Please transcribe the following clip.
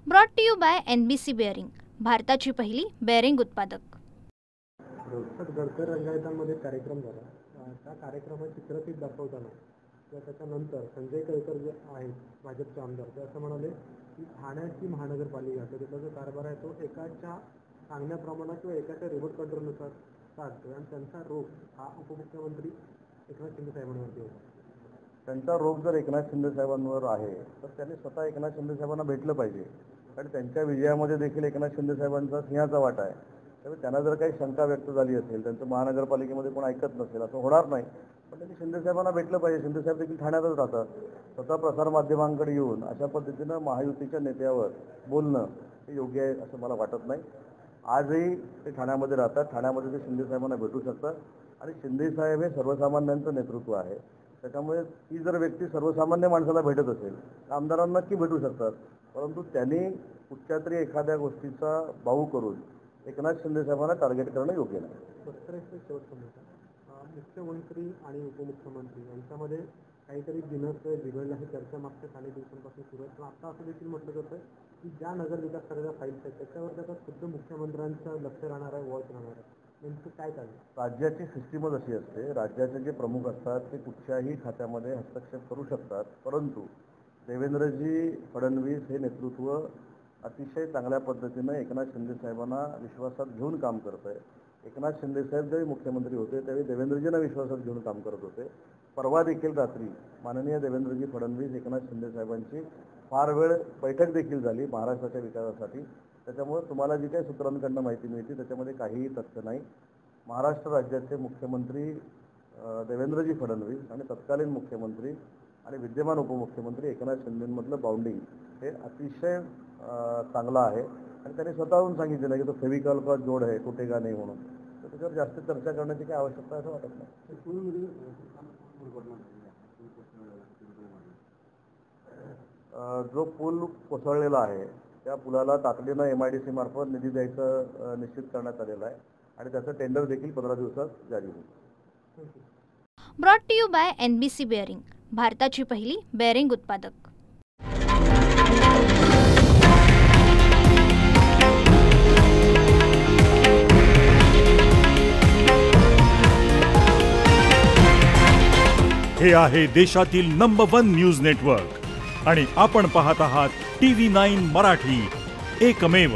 Brought to you by NBC bearing, भारताची पहिली bearing उत्पादक। गडकरी रंगायतांमध्ये कार्यक्रम झाला। त्या कार्यक्रमात चित्रफित दाखवताना किंवा त्याच्यानंतर संजय केळकर जे आहेत भाजपचे आमदार, ते असं म्हणाले की ठाण्याची महानगरपालिका तिथला जो कारभार आहे तो एकाच्या सांगण्याप्रमाणे किंवा एकाच्या रिमोट कंट्रोलनुसार चालतो आणि त्यांचा रोग हा उपमुख्यमंत्री एकनाथ शिंदे साहेबांवरती होता। त्यांचा रोग जर एकनाथ शिंदे साहेबांवर आहे तर त्यांनी स्वतः एकनाथ शिंदे साहेबांना भेटलं पाहिजे, कारण त्यांच्या विजयामध्ये देखील एकनाथ शिंदे साहेबांचा सिंहाचा वाटा आहे। त्यामुळे त्यांना जर काही शंका व्यक्त झाली असेल, त्यांचं महानगरपालिकेमध्ये कोण ऐकत नसेल, असं होणार नाही, पण त्यांनी शिंदे साहेबांना भेटलं पाहिजे। शिंदे साहेब देखील ठाण्यातच राहतात, स्वतः प्रसारमाध्यमांकडे येऊन अशा पद्धतीनं महायुतीच्या नेत्यावर बोलणं हे योग्य आहे असं मला वाटत नाही। आजही ते ठाण्यामध्ये राहतात, ठाण्यामध्ये ते शिंदे साहेबांना भेटू शकतात आणि शिंदे साहेब हे सर्वसामान्यांचं नेतृत्व आहे। त्याच्यामुळे ती जर व्यक्ती सर्वसामान्य माणसाला भेटत असेल तर आमदारांना नक्की भेटू शकतात, परंतु त्यांनी कुठच्या तरी एखाद्या गोष्टीचा बाऊ करून एकनाथ शिंदे साहेबांना टार्गेट करणं योग्य नाही। मुख्यमंत्री आणि उपमुख्यमंत्री यांच्यामध्ये काहीतरी बिनसं बिघडलं ही चर्चा मागच्या काही दिवसांपासून सुरू आहे, पण आता असं देखील म्हटलं जातं की ज्या नगरविकास करायच्या फाईल्स आहेत त्याच्यावर त्याचा खुद्द मुख्यमंत्र्यांचं लक्ष राहणार आहे, वॉच राहणार आहे। नेमकं काय चाललं? राज्याची सिस्टीमच अशी असते, राज्याचे जे प्रमुख असतात ते कुठच्याही खात्यामध्ये हस्तक्षेप करू शकतात, परंतु देवेंद्रजी फडणवीस हे नेतृत्व अतिशय चांगल्या पद्धतीनं एकनाथ शिंदे साहेबांना विश्वासात घेऊन काम करत आहे। एकनाथ शिंदे साहेब ज्यावेळी मुख्यमंत्री होते त्यावेळी देवेंद्रजींना विश्वासात घेऊन काम करत होते। परवा देखील रात्री माननीय देवेंद्रजी फडणवीस एकनाथ शिंदे साहेबांची फार वेळ बैठक देखील झाली महाराष्ट्राच्या विकासासाठी। त्याच्यामुळे तुम्हाला जी काही सूत्रांकडनं माहिती मिळते त्याच्यामध्ये काहीही तथ्य नाही। महाराष्ट्र राज्याचे मुख्यमंत्री देवेंद्रजी फडणवीस आणि तत्कालीन मुख्यमंत्री आणि विद्यमान उपमुख्यमंत्री एकनाथ शिंदेमधलं बाउंडिंग हे अतिशय चांगला आहे आणि त्यांनी स्वतःहून सांगितलेलं आहे की तो फेविकॉल का जोड आहे, तुटेगा नाही म्हणून। तर त्याच्यावर जास्त चर्चा करण्याची काही आवश्यकता असं वाटत नाही। जो पूल कोसळलेला आहे त्या पुलाला तातडीनं MIDC मार्फत निधी द्यायचं निश्चित करण्यात आलेलं आहे आणि त्याचं टेंडर देखील 15 दिवसात जारी होईल। Brought to you by NBC bearing, भारताची पहिली बेअरिंग उत्पादक। हे आहे देशातील नंबर 1 न्यूज नेटवर्क आणि आपण पाहत आहात TV9 मराठी, एकमेव।